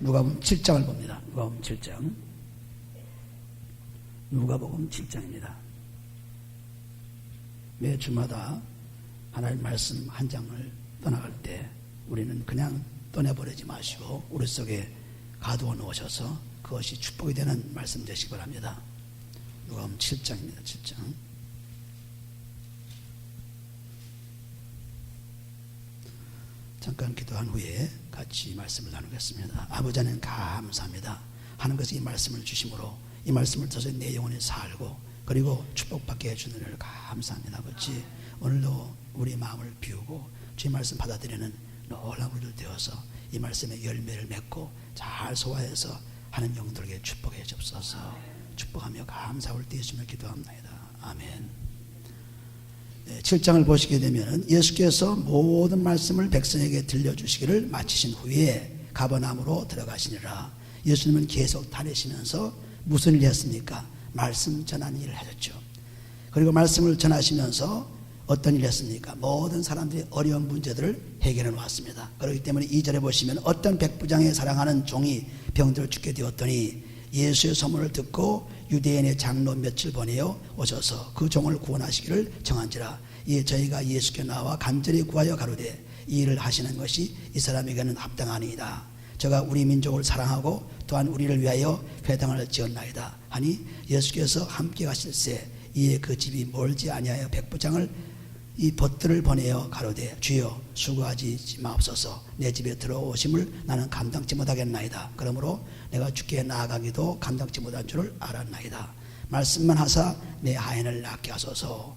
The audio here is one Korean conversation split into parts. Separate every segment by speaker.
Speaker 1: 누가복음 7장을 봅니다. 누가복음 7장. 누가복음 7장입니다. 매 주마다 하나님 말씀 한 장을 떠나갈 때 우리는 그냥 떠내버리지 마시고 우리 속에 가두어 놓으셔서 그것이 축복이 되는 말씀 되시기 바랍니다. 누가복음 7장입니다. 7장. 잠깐 기도한 후에 같이 말씀을 나누겠습니다. 아버지 하나님 감사합니다. 하나님께서 이 말씀을 주심으로 이 말씀을 통해서 내 영혼이 살고 그리고 축복받게 해주는 일을 감사합니다. 아버지 오늘도 우리 마음을 비우고 주의 말씀 받아들이는 놀라운 우리들 되어서 이 말씀의 열매를 맺고 잘 소화해서 하나님 영들에게 축복해 주옵소서. 축복하며 감사할 때 예수님을 기도합니다. 아멘. 7장을 보시게 되면 예수께서 모든 말씀을 백성에게 들려주시기를 마치신 후에 가버나움으로 들어가시니라. 예수님은 계속 다니시면서 무슨 일을 했습니까? 말씀 전하는 일을 하셨죠. 그리고 말씀을 전하시면서 어떤 일을 했습니까? 모든 사람들이 어려운 문제들을 해결해 놓았습니다. 그렇기 때문에 2절에 보시면 어떤 백부장의 사랑하는 종이 병들어 죽게 되었더니 예수의 소문을 듣고 유대인의 장로 며칠 보내어 오셔서 그 종을 구원하시기를 정한지라. 이에 저희가 예수께 나와 간절히 구하여 가로되 이 일을 하시는 것이 이 사람에게는 합당하니이다. 저가 우리 민족을 사랑하고 또한 우리를 위하여 회당을 지었나이다 하니 예수께서 함께 가실새 이에 그 집이 멀지 아니하여 백부장을 이 벗들을 보내어 가로되 주여 수고하지 마옵소서. 내 집에 들어오심을 나는 감당치 못하겠나이다. 그러므로 내가 주께 나아가기도 감당치 못한 줄을 알았나이다. 말씀만 하사 내 하인을 낫게 하소서.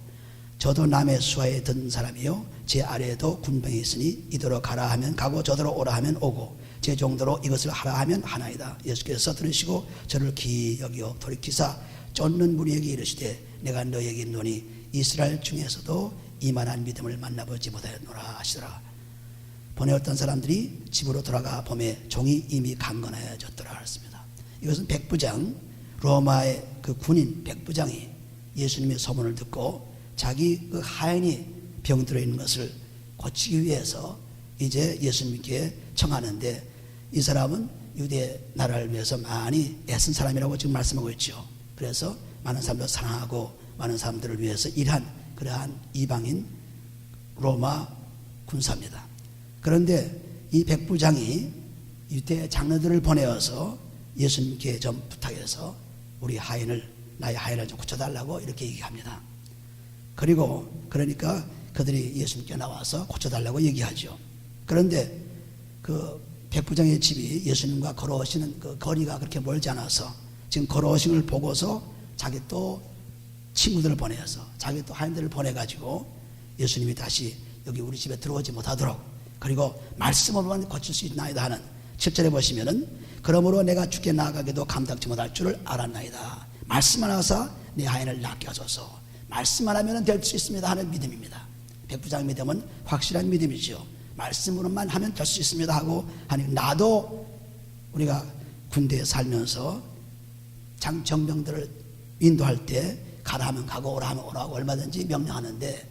Speaker 1: 저도 남의 수하에 든 사람이요 제 아래에도 군병이 있으니 이더러 가라 하면 가고 저더러 오라 하면 오고 제 정도로 이것을 하라 하면 하나이다. 예수께서 들으시고 저를 기이 여기어 돌이키사 쫓는 무리에게 이르시되 내가 너에게 있노니 이스라엘 중에서도 이만한 믿음을 만나보지 못하였노라 하시더라. 보내었던 사람들이 집으로 돌아가 보매 종이 이미 강건하여졌더라 했습니다. 이것은 백부장, 로마의 그 군인 백부장이 예수님의 소문을 듣고 자기 그 하인이 병들어 있는 것을 고치기 위해서 이제 예수님께 청하는데 이 사람은 유대 나라를 위해서 많이 애쓴 사람이라고 지금 말씀하고 있죠. 그래서 많은 사람들을 사랑하고 많은 사람들을 위해서 일한 그러한 이방인 로마 군사입니다. 그런데 이 백부장이 유대 장로들을 보내어서 예수님께 좀 부탁해서 우리 나의 하인을 좀 고쳐달라고 이렇게 얘기합니다. 그리고 그러니까 그들이 예수님께 나와서 고쳐달라고 얘기하죠. 그런데 그 백부장의 집이 예수님과 걸어오시는 그 거리가 그렇게 멀지 않아서 지금 걸어오신 걸 보고서 자기 또 친구들을 보내서 자기 또 하인들을 보내가지고 예수님이 다시 여기 우리 집에 들어오지 못하도록 그리고 말씀으로만 고칠 수 있나이다 하는 7절에 보시면은 그러므로 내가 주께 나아가기도 감당치 못할 줄을 알았나이다. 말씀만 하사 내 하인을 낫게 하소서. 말씀만 하면 될 수 있습니다 하는 믿음입니다. 백부장의 믿음은 확실한 믿음이죠. 말씀으로만 하면 될 수 있습니다 하고 하니 나도 우리가 군대에 살면서 정병들을 인도할 때 가라 하면 가고 오라 하면 오라고 얼마든지 명령하는데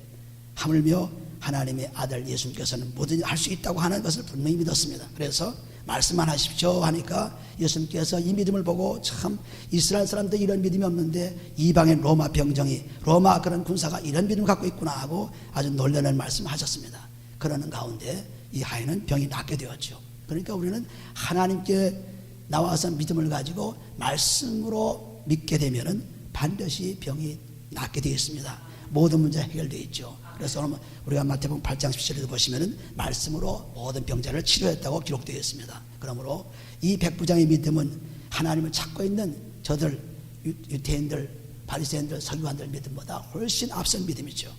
Speaker 1: 하물며 하나님의 아들 예수님께서는 뭐든지 할 수 있다고 하는 것을 분명히 믿었습니다. 그래서 말씀만 하십시오 하니까 예수님께서 이 믿음을 보고 참 이스라엘 사람들 이런 믿음이 없는데 이방인 로마 병정이 로마 그런 군사가 이런 믿음을 갖고 있구나 하고 아주 놀라는 말씀을 하셨습니다. 그러는 가운데 이 하인은 병이 낫게 되었죠. 그러니까 우리는 하나님께 나와서 믿음을 가지고 말씀으로 믿게 되면은 반드시 병이 낫게 되어 있습니다. 모든 문제 해결되어 있죠. 그래서 오늘 우리가 마태복음 8장 17절에도 보시면은 말씀으로 모든 병자를 치료했다고 기록되어 있습니다. 그러므로 이 백부장의 믿음은 하나님을 찾고 있는 저들 유대인들, 바리새인들, 서기관들 믿음보다 훨씬 앞선 믿음이죠.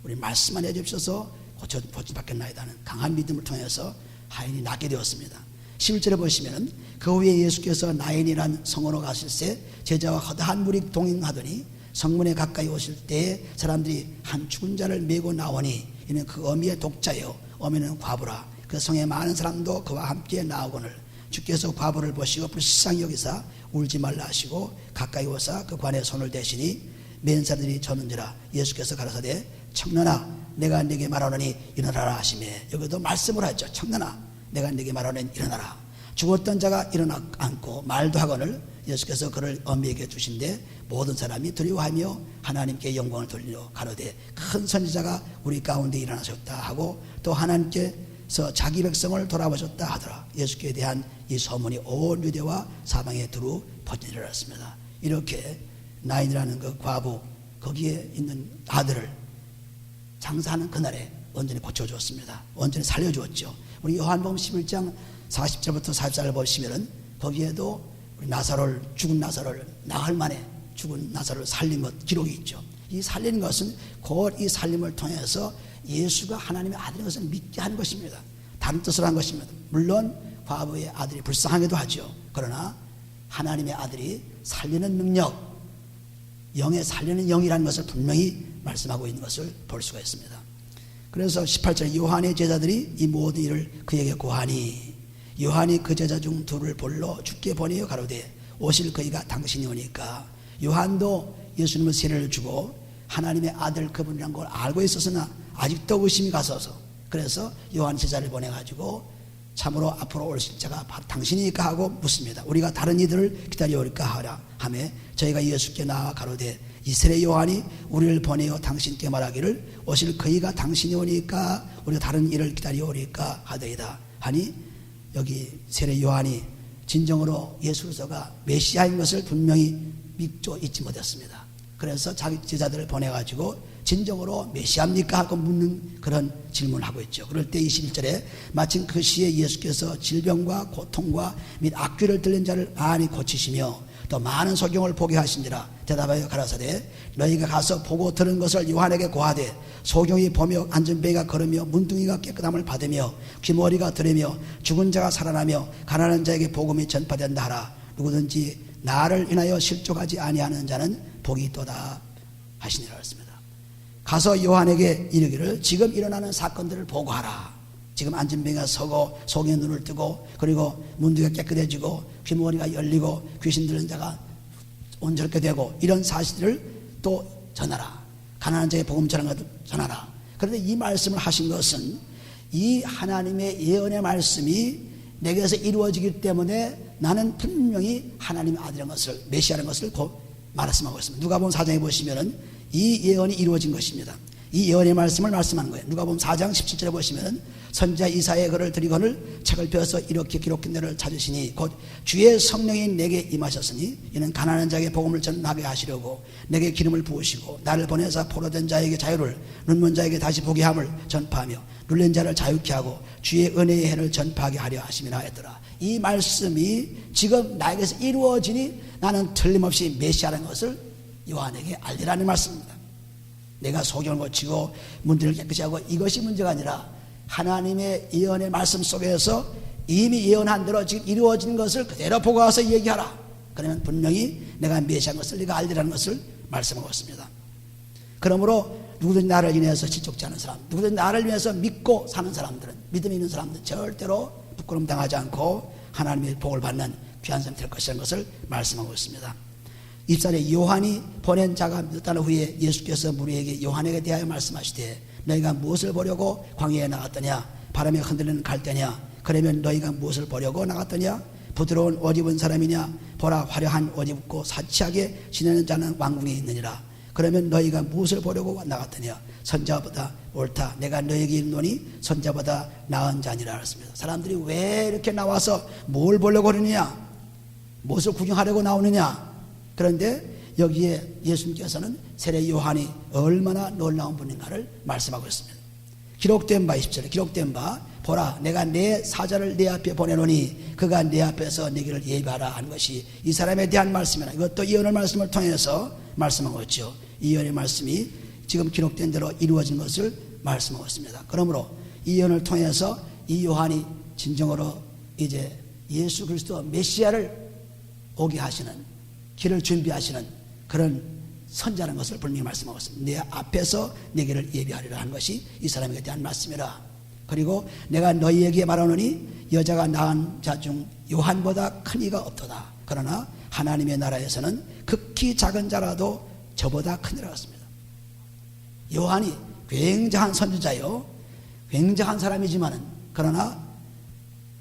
Speaker 1: 우리 말씀만 해주셔서 고쳐받겠나이다는 강한 믿음을 통해서 하인이 낫게 되었습니다. 11절에 보시면은 그 후에 예수께서 나인이란 성으로 가실새 제자와 허다한 무리 동행하더니 성문에 가까이 오실 때에 사람들이 한 죽은 자를 메고 나오니 이는 그 어미의 독자요 어미는 과부라. 그 성에 많은 사람도 그와 함께 나오거늘 주께서 과부를 보시고 불쌍히 여기사 울지 말라 하시고 가까이 오사 그 관에 손을 대시니 맨 사람들이 졌는지라. 예수께서 가라사대 청년아 내가 네게 말하노니 일어나라 하시매. 여기도 말씀을 하죠. 청년아 내가 네게 말하노니 일어나라. 죽었던 자가 일어나 앉고 말도 하거늘 예수께서 그를 어미에게 주신데 모든 사람이 두려워하며 하나님께 영광을 돌리려 가로되 큰 선지자가 우리 가운데 일어나셨다 하고 또 하나님께서 자기 백성을 돌아보셨다 하더라. 예수께 대한 이 소문이 온 유대와 사방에 두루 퍼지니라 했습니다. 이렇게 나인이라는 그 과부 거기에 있는 아들을 장사하는 그날에 온전히 고쳐주었습니다. 온전히 살려주었죠. 우리 요한복음 11장 40절부터 44절 보시면은 거기에도 우리 나사로를, 죽은 나사로를 나흘 만에 죽은 나사로를 살린 것 기록이 있죠. 이 살리는 것은 곧 이 살림을 통해서 예수가 하나님의 아들인 것을 믿게 하는 것입니다. 다른 뜻으로 한 것입니다. 물론 과부의 아들이 불쌍하기도 하죠. 그러나 하나님의 아들이 살리는 능력, 영에 살리는 영이라는 것을 분명히 말씀하고 있는 것을 볼 수가 있습니다. 그래서 18절 요한의 제자들이 이 모든 일을 그에게 고하니 요한이 그 제자 중 둘을 불러 죽게 보내어 가로되 오실 그이가 당신이 오니까 요한도 예수님을 세례를 주고 하나님의 아들 그분이란 걸 알고 있었으나 아직도 의심이 갔어서 그래서 요한 제자를 보내가지고 참으로 앞으로 오실 자가 바로 당신이니까 하고 묻습니다. 우리가 다른 이들을 기다려올까 하라 하매 저희가 예수께 나와 가로되 이 세례 요한이 우리를 보내어 당신께 말하기를 오실 그이가 당신이 오니까 우리가 다른 일을 기다려오리까 하더이다 하니 여기 세례 요한이 진정으로 예수 그리스도가 메시아인 것을 분명히 믿고 잊지 못했습니다. 그래서 자기 제자들을 보내가지고 진정으로 메시아입니까 하고 묻는 그런 질문을 하고 있죠. 그럴 때 21절에 마침 그 시에 예수께서 질병과 고통과 및 악귀를 들린 자를 많이 고치시며 또 많은 소경을 보게 하신지라 대답하여 가라사대 너희가 가서 보고 들은 것을 요한에게 고하되 소경이 보며 안전뱅이가 걸으며 문둥이가 깨끗함을 받으며 귀머리가 들으며 죽은 자가 살아나며 가난한 자에게 복음이 전파된다 하라. 누구든지 나를 인하여 실족하지 아니하는 자는 복이 있도다 하시니라 했습니다. 가서 요한에게 이르기를 지금 일어나는 사건들을 보고하라. 지금 안전뱅이가 서고 소경의 눈을 뜨고 그리고 문둥이가 깨끗해지고 귀머리가 열리고 귀신 들린 자가 온전하게 되고 이런 사실을 또 전하라. 가난한 자에게 복음 전하는 것을 전하라. 그런데 이 말씀을 하신 것은 이 하나님의 예언의 말씀이 내게서 이루어지기 때문에 나는 분명히 하나님의 아들인 것을 메시아라는 것을 말씀하고 있습니다. 누가복음 4장에 보시면은 이 예언이 이루어진 것입니다. 이 예언의 말씀을 말씀하는 거예요. 누가복음 4장 17절에 보시면은 선지자 이사야의 글을 드리거늘 책을 펴서 이렇게 기록된 데를 찾으시니 곧 주의 성령이 내게 임하셨으니 이는 가난한 자에게 복음을 전하게 하시려고 내게 기름을 부으시고 나를 보내사 포로된 자에게 자유를 눈먼 자에게 다시 보게 함을 전파하며 눌린 자를 자유케 하고 주의 은혜의 해를 전파하게 하려 하심이라 했더라. 이 말씀이 지금 나에게서 이루어지니 나는 틀림없이 메시아라는 것을 요한에게 알리라는 말씀입니다. 내가 소경을 고치고 문들을 깨끗이 하고 이것이 문제가 아니라 하나님의 예언의 말씀 속에서 이미 예언한 대로 지금 이루어진 것을 그대로 보고 와서 얘기하라. 그러면 분명히 내가 메시아인 것을 네가 알리라는 것을 말씀하고 있습니다. 그러므로 누구든지 나를 인해서 실족지 않은 사람, 누구든지 나를 위해서 믿고 사는 사람들은, 믿음이 있는 사람들은 절대로 부끄럼 당하지 않고 하나님의 복을 받는 귀한 사람이 될 것이라는 것을 말씀하고 있습니다. 24절에 요한이 보낸 자가 몇 달 후에 예수께서 무리에게 요한에게 대하여 말씀하시되 너희가 무엇을 보려고 광야에 나갔더냐? 바람에 흔들리는 갈대냐? 그러면 너희가 무엇을 보려고 나갔더냐? 부드러운 옷 입은 사람이냐? 보라 화려한 옷 입고 사치하게 지내는 자는 왕궁에 있느니라. 그러면 너희가 무엇을 보려고 나갔더냐? 선자보다 옳다. 내가 너희에게 이르노니 선자보다 나은 자니라 했습니다. 사람들이 왜 이렇게 나와서 뭘 보려고 그러느냐? 무엇을 구경하려고 나오느냐? 그런데 여기에 예수님께서는 세례 요한이 얼마나 놀라운 분인가를 말씀하고 있습니다. 기록된 바 20절에 기록된 바 보라 내가 내 사자를 내 앞에 보내노니 그가 내 앞에서 내 길을 예비하라 하는 것이 이 사람에 대한 말씀이나 이것도 예언의 말씀을 통해서 말씀하고 있죠. 이 예언의 말씀이 지금 기록된 대로 이루어진 것을 말씀하고 있습니다. 그러므로 이 예언을 통해서 이 요한이 진정으로 이제 예수 그리스도 메시아를 오게 하시는 길을 준비하시는 그런 선자라는 것을 분명히 말씀하고 있습니다. 내 앞에서 내 길을 예비하리라 하는 것이 이 사람에게 대한 말씀이라. 그리고 내가 너희에게 말하노니 여자가 낳은 자 중 요한보다 큰 이가 없도다. 그러나 하나님의 나라에서는 극히 작은 자라도 저보다 크니라 했습니다. 요한이 굉장한 선지자요, 굉장한 사람이지만은 그러나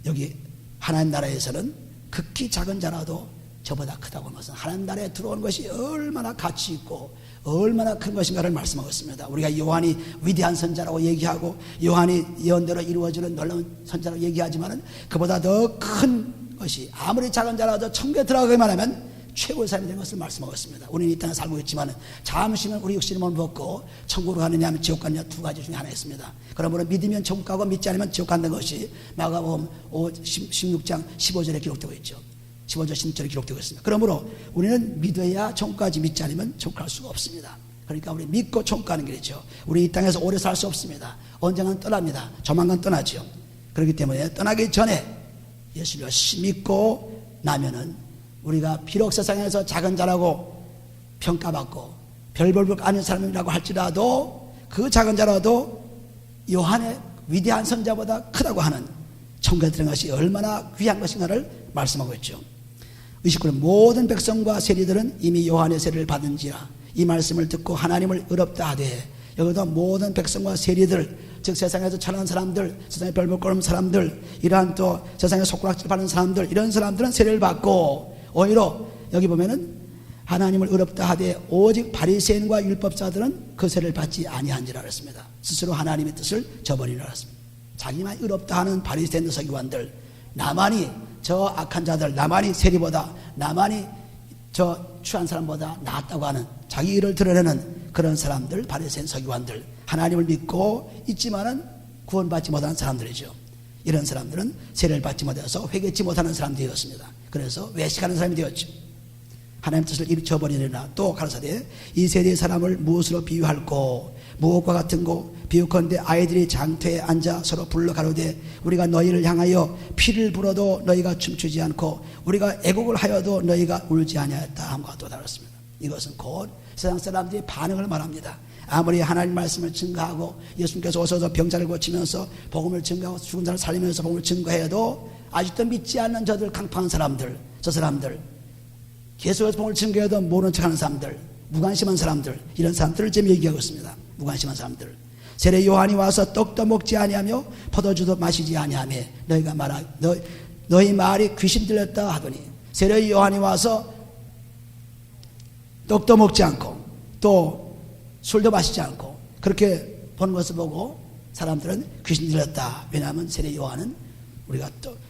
Speaker 1: 여기 하나님 나라에서는 극히 작은 자라도 저보다 크다고 하는 것은 하나님 나라에 들어온 것이 얼마나 가치 있고 얼마나 큰 것인가를 말씀하고 있습니다. 우리가 요한이 위대한 선자라고 얘기하고 요한이 예언대로 이루어지는 놀라운 선자라고 얘기하지만 그보다 더 큰 것이 아무리 작은 자라도 천국에 들어가기만 하면 최고의 삶이 되는 것을 말씀하고 있습니다. 우리는 이 땅에 살고 있지만 잠시는 우리 육신의 몸을 벗고 천국으로 가느냐 하면 지옥 가느냐 두 가지 중에 하나 있습니다. 그러므로 믿으면 천국 가고 믿지 않으면 지옥 간다는 것이 마가복음 16장 15절에 기록되고 있죠. 15절 16절에 기록되고 있습니다. 그러므로 우리는 믿어야 천국까지, 믿지 않으면 천국 갈 수가 없습니다. 그러니까 우리 믿고 천국 가는 길이죠. 우리 이 땅에서 오래 살 수 없습니다. 언젠간 떠납니다. 조만간 떠나죠. 그렇기 때문에 떠나기 전에 예수를 열심히 믿고 나면은 우리가 비록 세상에서 작은 자라고 평가받고 별볼볼 아닌 사람이라고 할지라도 그 작은 자라도 요한의 위대한 선자보다 크다고 하는 천국에 들어간 것이 얼마나 귀한 것인가를 말씀하고 있죠. 의식구는 모든 백성과 세리들은 이미 요한의 세례를 받은지라 이 말씀을 듣고 하나님을 의롭다 하되, 여기도 모든 백성과 세리들, 즉 세상에서 천한 사람들, 세상에 별볼 거 없는 사람들, 이러한 또 세상에 손가락질 받는 사람들, 이런 사람들은 세례를 받고 오히려 여기 보면은 하나님을 의롭다 하되 오직 바리새인과 율법자들은 그 세례를 받지 아니한지라 그랬습니다. 스스로 하나님의 뜻을 저버리라 그랬습니다. 자기만 의롭다 하는 바리새인 서기관들, 나만이 저 악한 자들, 나만이 세리보다, 나만이 저 취한 사람보다 낫다고 하는 자기 일을 드러내는 그런 사람들, 바리새인 서기관들, 하나님을 믿고 있지만은 구원받지 못하는 사람들이죠. 이런 사람들은 세례를 받지 못해서 회개치 못하는 사람들이었습니다. 그래서 외식하는 사람이 되었죠. 하나님 뜻을 잊어버리느라. 또 가라사대 이 세대의 사람을 무엇으로 비유할꼬, 무엇과 같은고, 비유컨대 아이들이 장터에 앉아 서로 불러 가로되 우리가 너희를 향하여 피를 불어도 너희가 춤추지 않고 우리가 애곡을 하여도 너희가 울지 아니하였다 함과 또 다르습니다. 이것은 곧 세상 사람들이 반응을 말합니다. 아무리 하나님 말씀을 증거하고 예수님께서 오셔서 병자를 고치면서 복음을 증거하고 죽은 자를 살리면서 복음을 증거해도 아직도 믿지 않는 저들, 강팍한 사람들, 저 사람들, 계속해서 복음을 증거해도 모르는 척하는 사람들, 무관심한 사람들, 이런 사람들을 지금 얘기하고 있습니다. 무관심한 사람들. 세례 요한이 와서 떡도 먹지 아니하며 포도주도 마시지 아니하며 너희가 너희 말이 귀신 들렸다 하더니, 세례 요한이 와서 떡도 먹지 않고 또 술도 마시지 않고 그렇게 보는 것을 보고 사람들은 귀신 들렸다. 왜냐하면 세례 요한은 우리가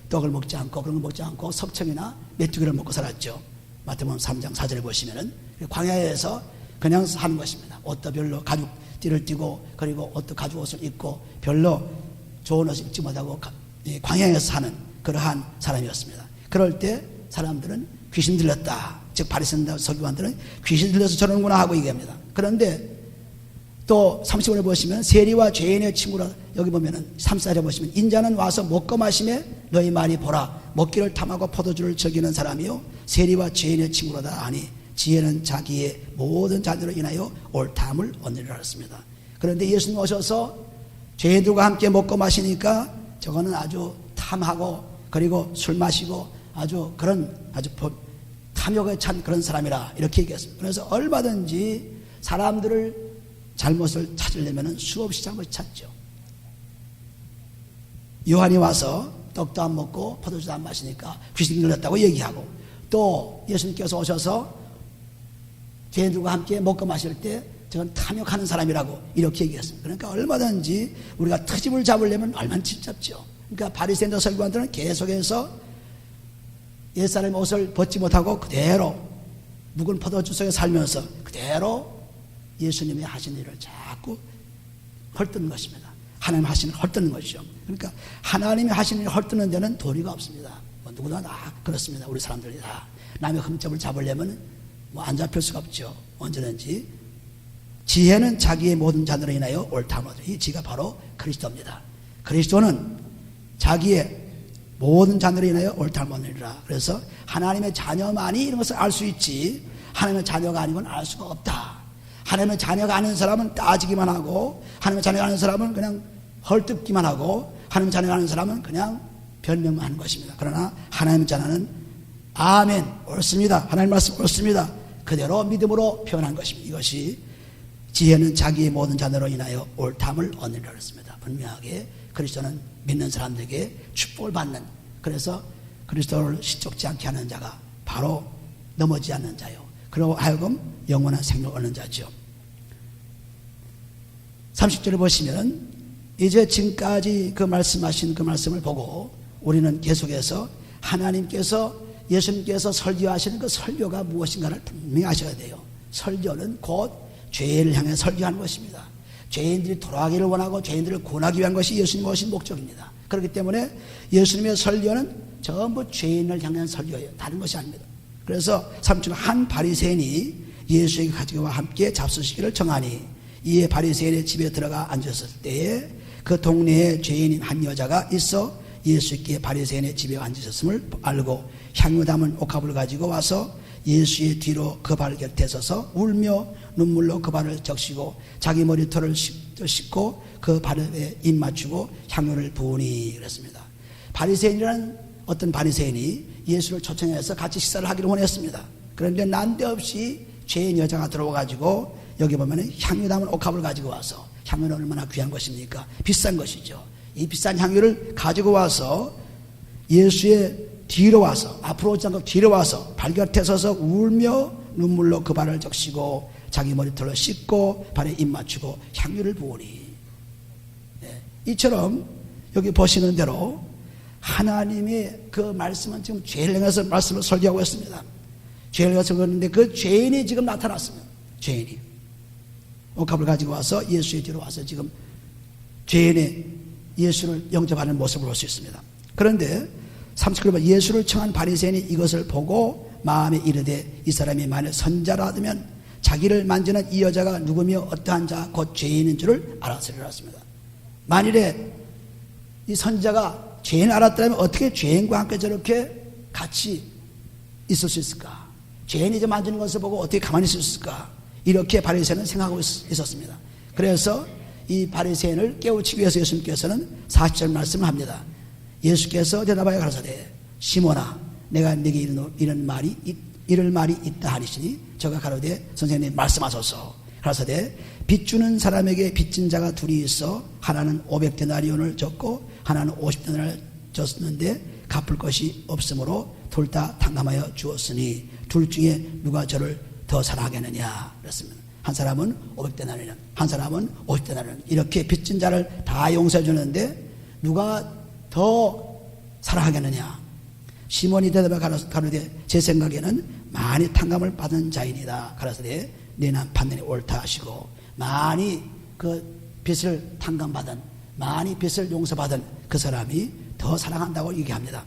Speaker 1: 떡을 먹지 않고 그런 걸 먹지 않고 석청이나 메뚜기를 먹고 살았죠. 마태복음 3장 4절에 보시면은 광야에서 그냥 사는 것입니다. 옷도 별로 가죽 띠를 띠고 그리고 옷도 가죽 옷을 입고 별로 좋은 옷을 입지 못하고 광야에서 사는 그러한 사람이었습니다. 그럴 때 사람들은 귀신 들렸다, 즉 바리새인 서기관들은 귀신 들려서 저러는구나 하고 얘기합니다. 그런데 또 30절에 보시면 세리와 죄인의 친구라, 여기 보면은 34절에 보시면 인자는 와서 먹고 마심에 너희 말이 보라 먹기를 탐하고 포도주를 즐기는 사람이요 세리와 죄인의 친구로다 하니 지혜는 자기의 모든 자녀로 인하여 옳다함을 얻느니라 했습니다. 그런데 예수님 오셔서 죄인들과 함께 먹고 마시니까 저거는 아주 탐하고 그리고 술 마시고 아주 탐욕에 찬 그런 사람이라 이렇게 얘기했습니다. 그래서 얼마든지 사람들을 잘못을 찾으려면 수없이 잘못을 찾죠. 요한이 와서 떡도 안 먹고 포도주도 안 마시니까 귀신 들렸다고 얘기하고, 또 예수님께서 오셔서 죄인들과 함께 먹고 마실 때 저건 탐욕하는 사람이라고 이렇게 얘기했습니다. 그러니까 얼마든지 우리가 트집을 잡으려면 얼마든지 잡죠. 그러니까 바리새인과 서기관들은 계속해서 옛사람의 옷을 벗지 못하고 그대로 묵은 포도주 속에 살면서 그대로 예수님이 하신 일을 자꾸 헐뜯는 것입니다. 하나님 하신 일을 헐뜯는 것이죠. 그러니까 하나님이 하신 일을 헐뜯는 데는 도리가 없습니다. 누구나 다 그렇습니다. 우리 사람들이 다 남의 흠집을 잡으려면 안 잡힐 수가 없죠. 언제든지. 지혜는 자기의 모든 자녀로 인하여 옳다함을 얻으리라. 이 지혜가 바로 그리스도입니다. 그리스도는 자기의 모든 자녀로 인하여 옳다함을 얻으리라. 그래서 하나님의 자녀만이 이런 것을 알 수 있지, 하나님의 자녀가 아니면 알 수가 없다. 하나님의 자녀가 아닌 사람은 따지기만 하고, 하나님의 자녀가 아닌 사람은 그냥 헐뜯기만 하고, 하나님의 자녀가 아닌 사람은 그냥 변명만 하는 것입니다. 그러나 하나님의 자녀는 아멘, 옳습니다, 하나님 말씀 옳습니다, 그대로 믿음으로 표현한 것입니다. 이것이 지혜는 자기의 모든 자녀로 인하여 옳다함을 얻느니라 그랬습니다. 분명하게 그리스도는 믿는 사람들에게 축복을 받는, 그래서 그리스도를 시적지 않게 하는 자가 바로 넘어지지 않는 자요, 그러고 하여금 영원한 생명을 얻는 자죠. 30절을 보시면 이제 지금까지 그 말씀하신 그 말씀을 보고 우리는 계속해서 하나님께서, 예수님께서 설교하시는 그 설교가 무엇인가를 분명히 아셔야 돼요. 설교는 곧 죄인을 향해 설교하는 것입니다. 죄인들이 돌아가기를 원하고 죄인들을 구원하기 위한 것이 예수님의 오신 목적입니다. 그렇기 때문에 예수님의 설교는 전부 죄인을 향한 설교예요. 다른 것이 아닙니다. 그래서 3절 한 바리새인이 예수에게 가지고 함께 잡수시기를 정하니 이에 바리새인의 집에 들어가 앉았을 때에 그 동네에 죄인인 한 여자가 있어 예수께 바리새인의 집에 앉으셨음을 알고 향유 담은 옥합을 가지고 와서 예수의 뒤로 그 발 곁에 서서 울며 눈물로 그 발을 적시고 자기 머리털을 씻고 그 발에 입 맞추고 향유를 부으니 그랬습니다. 바리새인이라는 어떤 바리새인이 예수를 초청해서 같이 식사를 하기를 원했습니다. 그런데 난데없이 죄인 여자가 들어와가지고 여기 보면 향유 담은 옥합을 가지고 와서, 향유는 얼마나 귀한 것입니까? 비싼 것이죠. 이 비싼 향유를 가지고 와서 예수의 뒤로 와서, 앞으로 오지 않고 뒤로 와서 발 곁에 서서 울며 눈물로 그 발을 적시고 자기 머리털로 씻고 발에 입 맞추고 향유를 부으니, 이처럼 여기 보시는 대로 하나님의 그 말씀은 지금 죄를 향해서 말씀을 설교하고 있습니다. 죄를 향해서 그러는데 그 죄인이 지금 나타났습니다. 죄인이 옥합을 가지고 와서 예수의 뒤로 와서 지금 죄인의 예수를 영접하는 모습을 볼 수 있습니다. 그런데 30절에 예수를 청한 바리새인이 이것을 보고 마음에 이르되 이 사람이 만일 선자라면 자기를 만지는 이 여자가 누구며 어떠한 자 곧 죄인인 줄을 알았으리라 했습니다. 만일에 이 선자가 죄인을 알았다면 어떻게 죄인과 함께 저렇게 같이 있을 수 있을까? 죄인이 저 만지는 것을 보고 어떻게 가만히 있을 수 있을까? 이렇게 바리새인은 생각하고 있었습니다. 그래서 이 바리새인을 깨우치기 위해서 예수님께서는 40절 말씀을 합니다. 예수께서 대답하여 가라사대 시몬아 내가 네게 이를 말이 있다 하시니 저가 가로되 선생님 말씀하소서. 가라사대 빚주는 사람에게 빚진 자가 둘이 있어 하나는 500데나리온을 줬고 하나는 50데나리온을 줬는데 갚을 것이 없으므로 둘 다 탕감하여 주었으니 둘 중에 누가 저를 더 사랑하겠느냐 그랬습니다. 한 사람은 500데나리온, 한 사람은 50데나리온, 이렇게 빚진 자를 다 용서해 주는데 누가 더 사랑하겠느냐? 시몬이 대답해 가로되 제 생각에는 많이 탕감을 받은 자이니다. 가라사대 내 판단이 옳다 하시고, 많이 그 빚을 탕감받은, 많이 빚을 용서받은 그 사람이 더 사랑한다고 얘기합니다.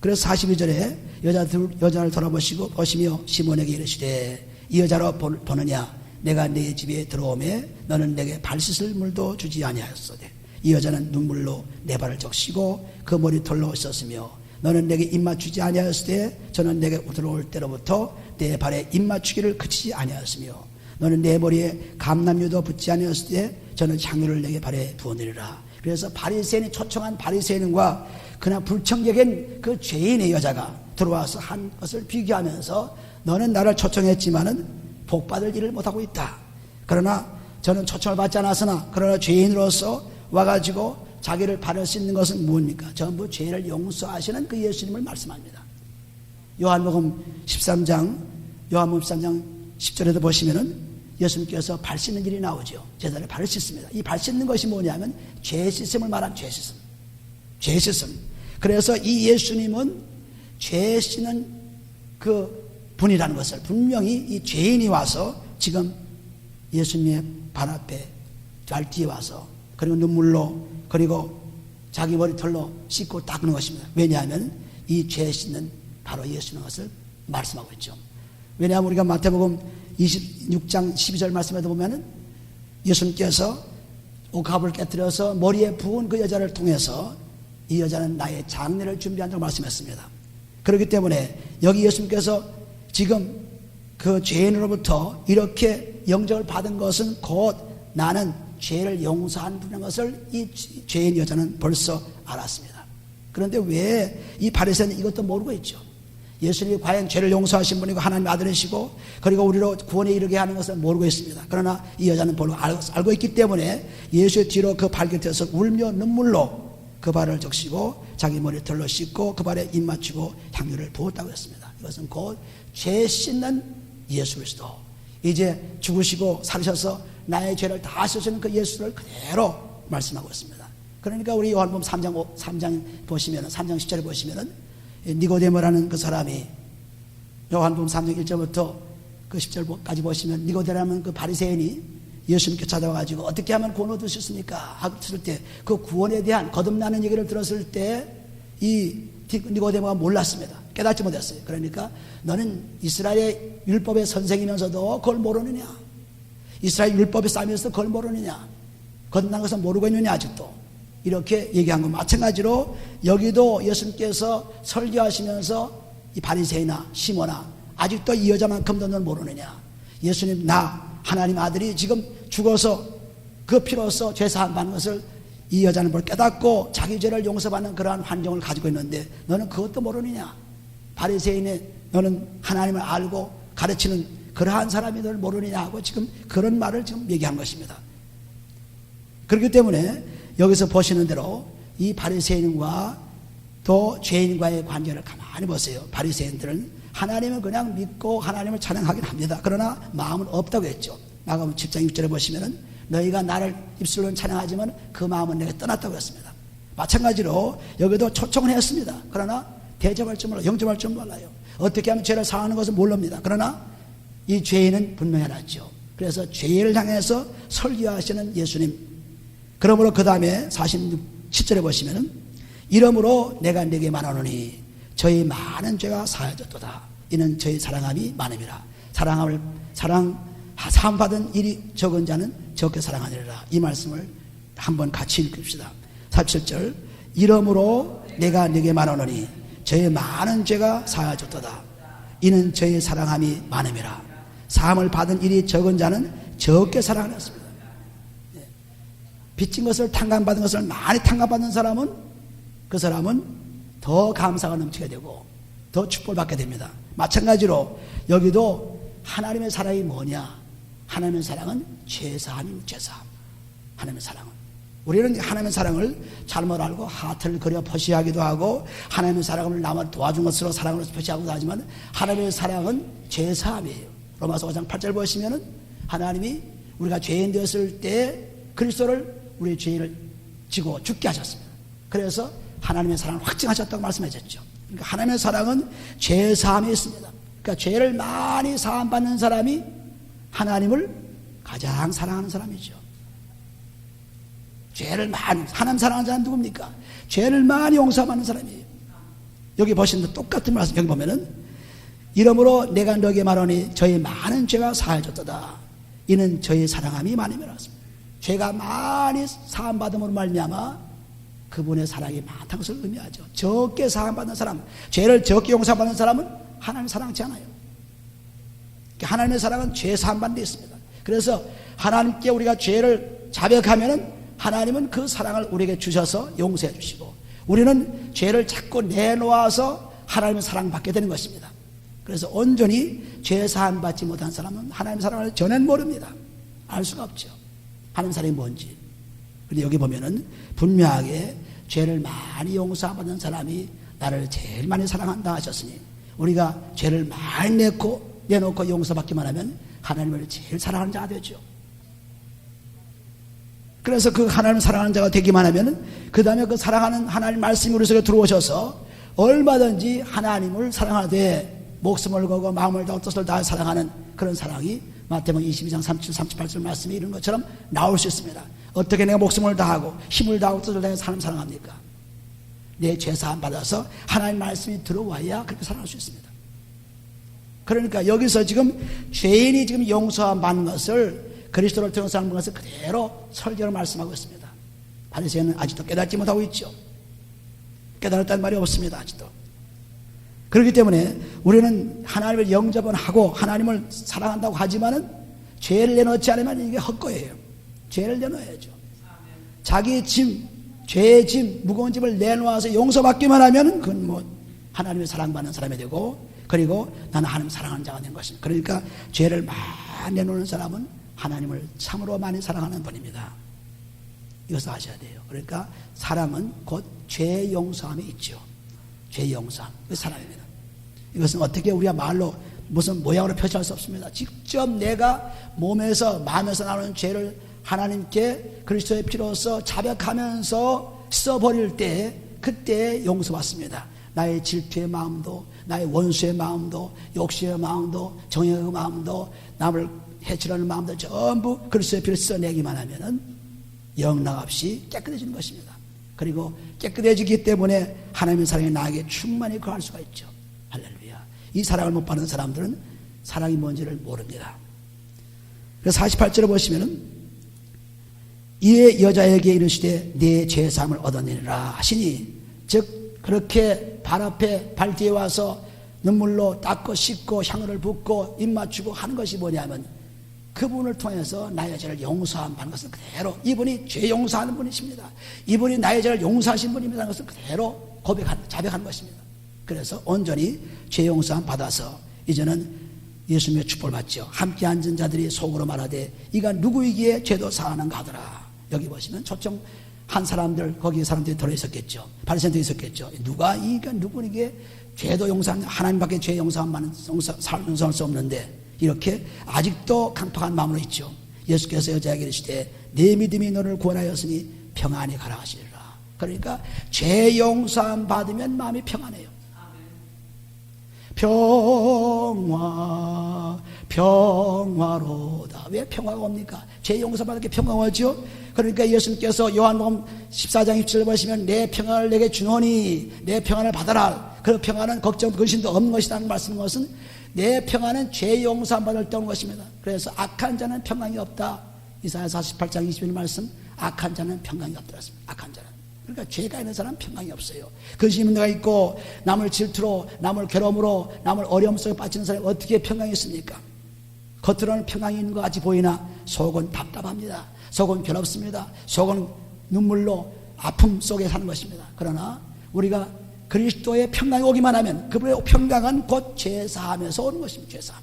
Speaker 1: 그래서 42절에 여자를 돌아보시고 보시며 시몬에게 이르시되 이 여자로 보느냐? 내가 네 집에 들어오매 너는 내게 발 씻을 물도 주지 아니하였소되 이 여자는 눈물로 내 발을 적시고 그 머리털로 씻었으며 너는 내게 입맞추지 아니하였으되 저는 내게 들어올 때로부터 내 발에 입맞추기를 그치지 아니하였으며 너는 내 머리에 감람유도 붓지 아니하였으되 저는 향유를 내게 발에 부어내리라. 그래서 바리새인이 초청한 바리새인과 그냥 불청객인 그 죄인의 여자가 들어와서 한 것을 비교하면서 너는 나를 초청했지만은 복받을 일을 못하고 있다. 그러나 저는 초청을 받지 않았으나 그러나 죄인으로서 와가지고 자기를 발을 씻는 것은 무엇입니까? 전부 죄를 용서하시는 그 예수님을 말씀합니다. 요한복음 13장 10절에도 보시면은 예수님께서 발 씻는 일이 나오죠. 제자들의 발을 씻습니다. 이 발 씻는 것이 뭐냐면 죄 씻음을 말한 죄 씻음. 죄 씻음. 그래서 이 예수님은 죄 씻는 그 분이라는 것을 분명히 이 죄인이 와서 지금 예수님의 발 앞에 발 뒤에 와서 그리고 눈물로 그리고 자기 머리털로 씻고 닦는 것입니다. 왜냐하면 이 죄 씻는 바로 예수님의 것을 말씀하고 있죠. 왜냐하면 우리가 마태복음 26장 12절 말씀에도 보면은 예수님께서 옥합을 깨뜨려서 머리에 부은 그 여자를 통해서 이 여자는 나의 장례를 준비한다고 말씀했습니다. 그렇기 때문에 여기 예수님께서 지금 그 죄인으로부터 이렇게 영접을 받은 것은 곧 나는 죄를 용서한 분인 것을 이 죄인 여자는 벌써 알았습니다. 그런데 왜 이 바리새인은 이것도 모르고 있죠. 예수님이 과연 죄를 용서하신 분이고 하나님의 아들이시고 그리고 우리로 구원에 이르게 하는 것을 모르고 있습니다. 그러나 이 여자는 알고 있기 때문에 예수의 뒤로 그 발 곁에서 울며 눈물로 그 발을 적시고 자기 머리 털로 씻고 그 발에 입 맞추고 향유를 부었다고 했습니다. 이것은 곧 죄 씻는 예수 그리스도, 이제 죽으시고 살으셔서 나의 죄를 다 씻으시는 그 예수를 그대로 말씀하고 있습니다. 그러니까 우리 요한복음 3장 보시면은 3장 10절에 보시면은 니고데모라는 그 사람이 요한복음 3장 1절부터 그 10절까지 보시면 니고데모라는 그 바리새인이 예수님께 찾아와가지고 어떻게 하면 구원 얻을 수 있습니까? 하고 했을 때 그 구원에 대한 거듭나는 얘기를 들었을 때 이 니고데모가 몰랐습니다. 깨닫지 못했어요. 그러니까 너는 이스라엘 율법의 선생이면서도 그걸 모르느냐? 이스라엘 율법에 싸면서 그걸 모르느냐? 거듭난 것은 모르고 있느냐 아직도? 이렇게 얘기한 것 마찬가지로 여기도 예수님께서 설교하시면서 이 바리새인이나 시몬아 아직도 이 여자만큼도 넌 모르느냐? 예수님 나 하나님 아들이 지금 죽어서 그 피로써 죄사함 받는 것을 이 여자는 뭘 깨닫고 자기 죄를 용서받는 그러한 환경을 가지고 있는데 너는 그것도 모르느냐? 바리새인의 너는 하나님을 알고 가르치는 그러한 사람이 널 모르느냐 하고 지금 그런 말을 지금 얘기한 것입니다. 그렇기 때문에 여기서 보시는 대로 이 바리새인과 또 죄인과의 관계를 가만히 보세요. 바리새인들은 하나님을 그냥 믿고 하나님을 찬양하긴 합니다. 그러나 마음은 없다고 했죠. 마가복음 10장 6절에 보시면은 너희가 나를 입술로는 찬양하지만 그 마음은 내가 떠났다고 했습니다. 마찬가지로 여기도 초청을 했습니다. 그러나 대접할 줄 몰라요. 영접할 줄 몰라요. 어떻게 하면 죄를 사하는 것을 모릅니다. 그러나 이 죄인은 분명히 알았죠. 그래서 죄를 향해서 설교하시는 예수님. 그러므로 그 다음에 46절에 보시면은 이러므로 내가 네게 말하노니 저희 많은 죄가 사하여졌도다. 이는 저희 사랑함이 많음이라. 사랑 받은 일이 적은 자는 적게 사랑하리라. 이 말씀을 한번 같이 읽읍시다. 47절 이러므로 내가 네게 말하노니 저희 많은 죄가 사하여졌도다. 이는 저희 사랑함이 많음이라. 사함을 받은 일이 적은 자는 적게 사랑하였습니다. 빚진 것을 탕감받은 것을 많이 탕감받는 사람은 그 사람은 더 감사가 넘치게 되고 더 축복을 받게 됩니다. 마찬가지로 여기도 하나님의 사랑이 뭐냐? 하나님의 사랑은 죄사함입니다. 죄사함. 하나님의 사랑은 우리는 하나님의 사랑을 잘못 알고 하트를 그려 표시하기도 하고 하나님의 사랑을 남을 도와준 것으로 사랑으로 표시하기도 하지만 하나님의 사랑은 죄사함이에요. 로마서 5장 8절 보시면은 하나님이 우리가 죄인 되었을 때 그리스도를 우리의 죄를 지고 죽게 하셨습니다. 그래서 하나님의 사랑을 확증하셨다고 말씀하셨죠. 그러니까 하나님의 사랑은 죄사함이 있습니다. 그러니까 죄를 많이 사함받는 사람이 하나님을 가장 사랑하는 사람이죠. 죄를 많이, 하나님 사랑하는 사람은 누굽니까? 죄를 많이 용서받는 사람이에요. 여기 보시는 똑같은 말씀, 여기 보면은 이러므로 내가 너에게 말하니 저희 많은 죄가 사하여졌도다. 이는 저희 사랑함이 많음이라. 죄가 많이 사함받음으로 말미암아 그분의 사랑이 많다는 것을 의미하죠. 적게 사함받는 사람, 죄를 적게 용서받는 사람은 하나님 사랑하지 않아요. 하나님의 사랑은 죄 사함받는 데 있습니다. 그래서 하나님께 우리가 죄를 자백하면은 하나님은 그 사랑을 우리에게 주셔서 용서해 주시고 우리는 죄를 자꾸 내놓아서 하나님의 사랑받게 되는 것입니다. 그래서 온전히 죄 사함받지 못한 사람은 하나님의 사랑을 전혀 모릅니다. 알 수가 없죠. 하나님의 사랑이 뭔지. 그런데 여기 보면은 분명하게 죄를 많이 용서받는 사람이 나를 제일 많이 사랑한다 하셨으니 우리가 죄를 많이 내놓고 용서받기만 하면 하나님을 제일 사랑하는 자가 되죠. 그래서 그 하나님을 사랑하는 자가 되기만 하면 그 다음에 그 사랑하는 하나님 말씀이 우리 속에 들어오셔서 얼마든지 하나님을 사랑하되 목숨을 걸고 마음을 다하고 뜻을 다해 사랑하는 그런 사랑이 마태복음 22장 37, 38절 말씀이 이런 것처럼 나올 수 있습니다. 어떻게 내가 목숨을 다하고 힘을 다하고 뜻을 다해 사람 사랑합니까? 내 죄사함 받아서 하나님 말씀이 들어와야 그렇게 사랑할 수 있습니다. 그러니까 여기서 지금 죄인이 지금 용서함 받는 것을 그리스도를 통해서 하는 것을 그대로 설교로 말씀하고 있습니다. 바리새인은 아직도 깨닫지 못하고 있죠. 깨달았다는 말이 없습니다. 아직도. 그렇기 때문에 우리는 하나님을 영접은 하고 하나님을 사랑한다고 하지만은 죄를 내놓지 않으면 이게 헛거예요. 죄를 내놓아야죠. 자기 짐, 죄의 짐, 무거운 짐을 내놓아서 용서받기만 하면 그건 뭐 하나님의 사랑받는 사람이 되고 그리고 나는 하나님 사랑하는 자가 된 것입니다. 그러니까 죄를 많이 내놓는 사람은 하나님을 참으로 많이 사랑하는 분입니다. 이것을 아셔야 돼요. 그러니까 사랑은 곧 죄 용서함에 있죠. 죄 용서함, 그 사랑입니다. 이것은 어떻게 우리가 말로 무슨 모양으로 표시할 수 없습니다. 직접 내가 몸에서 마음에서 나오는 죄를 하나님께 그리스도의 피로써 자백하면서 씻어버릴 때 그때 용서받습니다. 나의 질투의 마음도, 나의 원수의 마음도, 욕심의 마음도, 정욕의 마음도, 남을 해치려는 마음도 전부 그리스도의 피를 써내기만 하면은 영락없이 깨끗해지는 것입니다. 그리고 깨끗해지기 때문에 하나님의 사랑이 나에게 충만히 거할 수가 있죠. 할렐루야. 이 사랑을 못 받는 사람들은 사랑이 뭔지를 모릅니다. 그래서 48절을 보시면은 이에 여자에게 이르시되 내 죄사함을 얻었느니라 하시니, 즉 그렇게 발 앞에 발 뒤에 와서 눈물로 닦고 씻고 향을 붓고 입 맞추고 하는 것이 뭐냐면 그분을 통해서 나의 죄를 용서한 것은 그대로 이분이 죄 용서하는 분이십니다. 이분이 나의 죄를 용서하신 분입니다. 것을 그대로 자백하는 것입니다. 그래서 온전히 죄 용서함 받아서 이제는 예수님의 축복을 받죠. 함께 앉은 자들이 속으로 말하되 이가 누구이기에 죄도 사하는가 하더라. 여기 보시면 초청 한 사람들, 거기 사람들이 들어있었겠죠. 바리새인들이 있었겠죠. 누가 이가 누구이기에 죄도 용서하는, 하나님밖에 죄 용서함만은 용서할 수 없는데 이렇게 아직도 강팍한 마음으로 있죠. 예수께서 여자에게 이르시되 내 믿음이 너를 구원하였으니 평안히 가라 하시리라. 그러니까 죄 용서함 받으면 마음이 평안해요. 평화로다. 왜 평화가 옵니까? 죄 용서 받을 게 평화하죠. 그러니까 예수님께서 요한복음 14장 27절 보시면 내 평안을 내게 주노니 내 평안을 받아라. 그 평안은 걱정 근심도 없는 것이라는 말씀인 것은 내 평안은 죄 용서 받을 때 오는 것입니다. 그래서 악한 자는 평강이 없다. 이사야 48장 21절 말씀, 악한 자는 평강이 없다. 악한 자는. 그러니까 죄가 있는 사람은 평강이 없어요. 근심이 있고 남을 질투로, 남을 괴로움으로, 남을 어려움 속에 빠지는 사람이 어떻게 평강이 있습니까? 겉으로는 평강이 있는 것 같이 보이나 속은 답답합니다. 속은 괴롭습니다. 속은 눈물로 아픔 속에 사는 것입니다. 그러나 우리가 그리스도의 평강이 오기만 하면 그분의 평강은 곧 죄사함에서 오는 것입니다. 죄사함.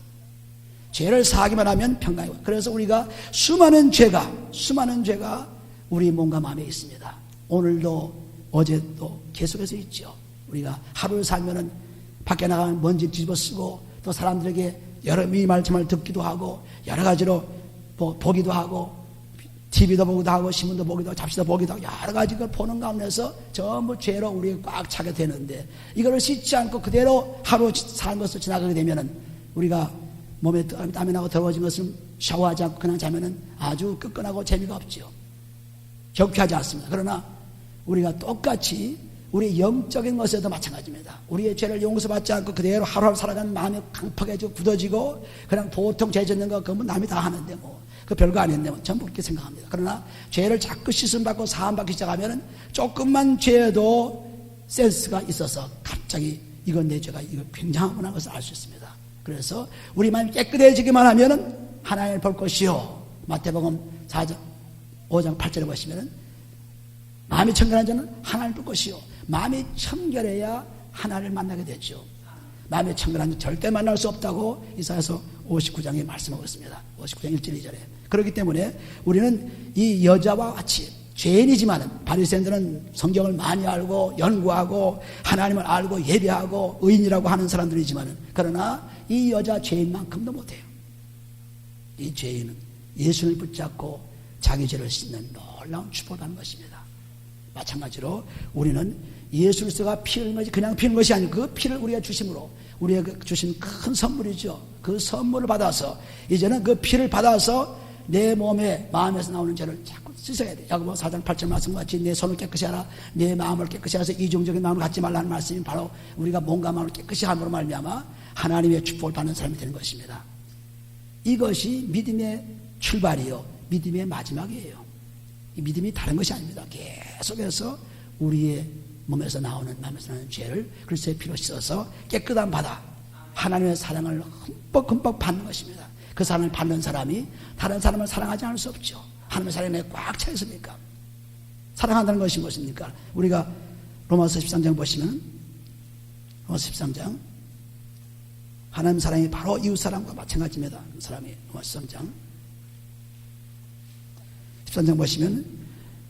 Speaker 1: 죄를 사하기만 하면 평강이 오고. 그래서 우리가 수많은 죄가 우리 몸과 마음에 있습니다. 오늘도 어제도 계속해서 있죠. 우리가 하루를 살면은 밖에 나가면 먼지 뒤집어 쓰고 또 사람들에게 여러 말씀을 듣기도 하고 여러 가지로 보기도 하고 TV도 보기도 하고 신문도 보기도 하고 잡지도 보기도 하고 여러 가지 걸 보는 가운데서 전부 죄로 우리가 꽉 차게 되는데 이거를 씻지 않고 그대로 하루 사는 것을 지나가게 되면은 우리가 몸에 땀이 나고 더워진 것을 샤워하지 않고 그냥 자면은 아주 끈끈하고 재미가 없죠. 경쾌하지 않습니다. 그러나 우리가 똑같이 우리 영적인 것에도 마찬가지입니다. 우리의 죄를 용서받지 않고 그대로 하루하루 살아가는 마음이 강팍해지고 굳어지고 그냥 보통 죄 짓는 거 그건 남이 다 하는데 그 별거 아닌데 전부 그렇게 생각합니다. 그러나 죄를 자꾸 씻음받고 사함받기 시작하면 조금만 죄도 센스가 있어서 갑자기 이건 내 죄가 이거 굉장하구나 것을 알 수 있습니다. 그래서 우리 마음이 깨끗해지기만 하면은 하나님을 볼 것이요. 마태복음 4장 5장 8절에 보시면은 마음이 청결한 자는 하나님을 볼 것이요. 마음이 청결해야 하나님을 만나게 되죠. 마음이 청결한 자 절대 만날 수 없다고 이사야서 59장에 말씀하고 있습니다. 59장 1절 2절에. 그렇기 때문에 우리는 이 여자와 같이 죄인이지만 바리새인들은 성경을 많이 알고 연구하고 하나님을 알고 예배하고 의인이라고 하는 사람들이지만 그러나 이 여자 죄인만큼도 못해요. 이 죄인은 예수를 붙잡고 자기 죄를 씻는 놀라운 축복을 받는 것입니다. 마찬가지로 우리는 예수 그리스도가 피 흘린 것이 그냥 피는 것이 아니고 그 피를 우리가 주심으로 우리에게 주신 큰 선물이죠. 그 선물을 받아서 이제는 그 피를 받아서 내 몸에 마음에서 나오는 죄를 자꾸 씻어야 돼. 야고보 4장 8절 말씀과 같이 내 손을 깨끗이 하라. 내 마음을 깨끗이 해서 이중적인 마음을 갖지 말라는 말씀이 바로 우리가 몸과 마음을 깨끗이 함으로 말미암아 하나님의 축복을 받는 사람이 되는 것입니다. 이것이 믿음의 출발이요 믿음의 마지막이에요. 이 믿음이 다른 것이 아닙니다. 계속해서 우리의 몸에서 나오는 마음에서 나오는 죄를 그리스도의 피로 씻어서 깨끗한 바다 하나님의 사랑을 흠뻑 받는 것입니다. 그 사랑을 받는 사람이 다른 사람을 사랑하지 않을 수 없죠. 하나님의 사랑에 꽉 차 있습니까? 사랑한다는 것이 무엇입니까? 우리가 로마서 13장 보시면 로마서 13장 하나님 사랑이 바로 이웃 사랑과 마찬가지입니다. 사람이 로마서 13장 보시면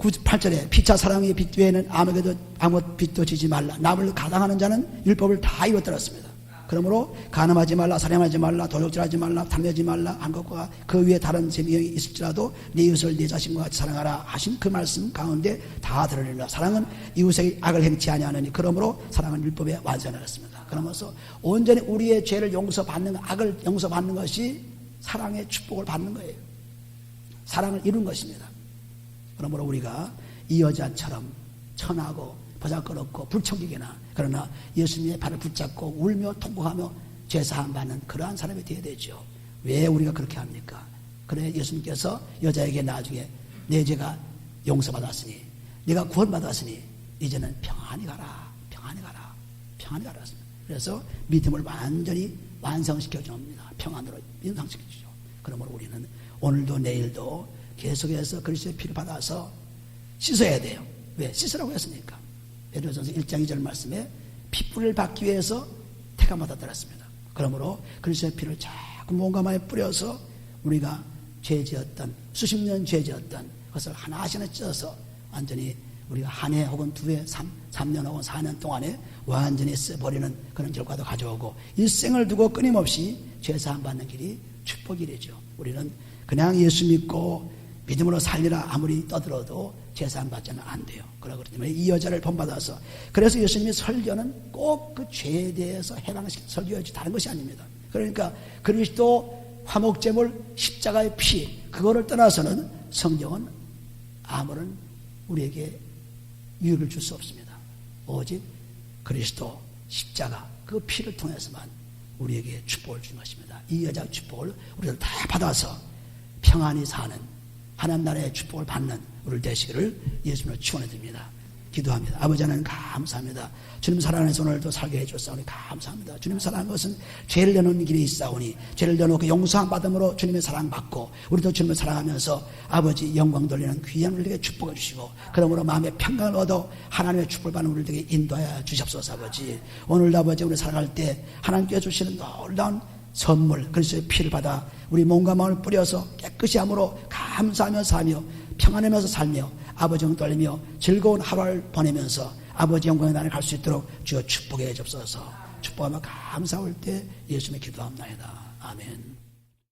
Speaker 1: 8절에 피차 사랑의 빛 외에는 아무에게도 아무 빛도 지지 말라. 남을 가당하는 자는 율법을 다 이루었더랬습니다. 그러므로 간음하지 말라, 살인하지 말라, 도둑질하지 말라, 탐내지 말라 한 것과 그 위에 다른 생명이 있을지라도 네 이웃을 네 자신과 같이 사랑하라 하신 그 말씀 가운데 다 들으리라. 사랑은 이웃에게 악을 행치 아니하느니 그러므로 사랑은 율법의 완전하였습니다. 그러면서 온전히 우리의 죄를 용서받는, 악을 용서받는 것이 사랑의 축복을 받는 거예요. 사랑을 이룬 것입니다. 그러므로 우리가 이 여자처럼 천하고 보잘것없고 불청객이나 그러나 예수님의 발을 붙잡고 울며 통곡하며 죄사함 받는 그러한 사람이 되어야 되죠. 왜 우리가 그렇게 합니까? 그래 예수님께서 여자에게 나중에 내 죄가 용서받았으니 네가 구원받았으니 이제는 평안히 가라, 평안히 가라, 평안히 가라. 그래서 믿음을 완전히 완성시켜 줍니다. 평안으로 완성시켜 주죠. 그러므로 우리는 오늘도 내일도 계속해서 그리스도의 피를 받아서 씻어야 돼요. 왜? 씻으라고 했으니까. 베드로전서 1장 2절 말씀에 핏불을 받기 위해서 택함 받았더랬습니다. 그러므로 그리스도의 피를 자꾸 몸과 마음에 뿌려서 우리가 죄지었던 수십 년 죄지었던 그것을 하나씩 찢어서 완전히 우리가 한 해 혹은 두 해, 3년 혹은 4년 동안에 완전히 써버리는 그런 결과도 가져오고 일생을 두고 끊임없이 죄사함 받는 길이 축복이 되죠. 우리는 그냥 예수 믿고 믿음으로 살리라 아무리 떠들어도 죄사함 받지는 안 돼요. 그렇기 때문에 이 여자를 본받아서 그래서 예수님의 설교는 꼭 그 죄에 대해서 해방시키는 설교였지 다른 것이 아닙니다. 그러니까 그리스도 화목제물 십자가의 피 그거를 떠나서는 성경은 아무런 우리에게 유익을 줄 수 없습니다. 오직 그리스도 십자가 그 피를 통해서만 우리에게 축복을 주는 것입니다. 이 여자 축복을 우리들 다 받아서 평안히 사는 하나님 나라의 축복을 받는 우리 되시기를 예수님으로 축원해 드립니다. 기도합니다. 아버지 하나님 감사합니다. 주님 사랑해서 오늘도 살게 해주셨사오니 감사합니다. 주님 사랑한 것은 죄를 내놓는 길이 있사오니 죄를 내놓고 용서함 받음으로 주님의 사랑받고 우리도 주님을 사랑하면서 아버지 영광 돌리는 귀한 우리에게 축복해 주시고 그러므로 마음의 평강을 얻어 하나님의 축복을 받는 우리에게 인도하여 주시옵소서. 아버지 오늘도 아버지 우리 살아갈 때 하나님께 주시는 놀라운 선물 그리스도의 피를 받아 우리 몸과 마음을 뿌려서 깨끗이 함으로 감사하며 사며 평안하면서 살며 아버지 영광 돌리며 즐거운 하루를 보내면서 아버지 영광의 나라에 갈 수 있도록 주여 축복해 주옵소서. 축복하며 감사할 때 예수님의 기도합나이다. 아멘.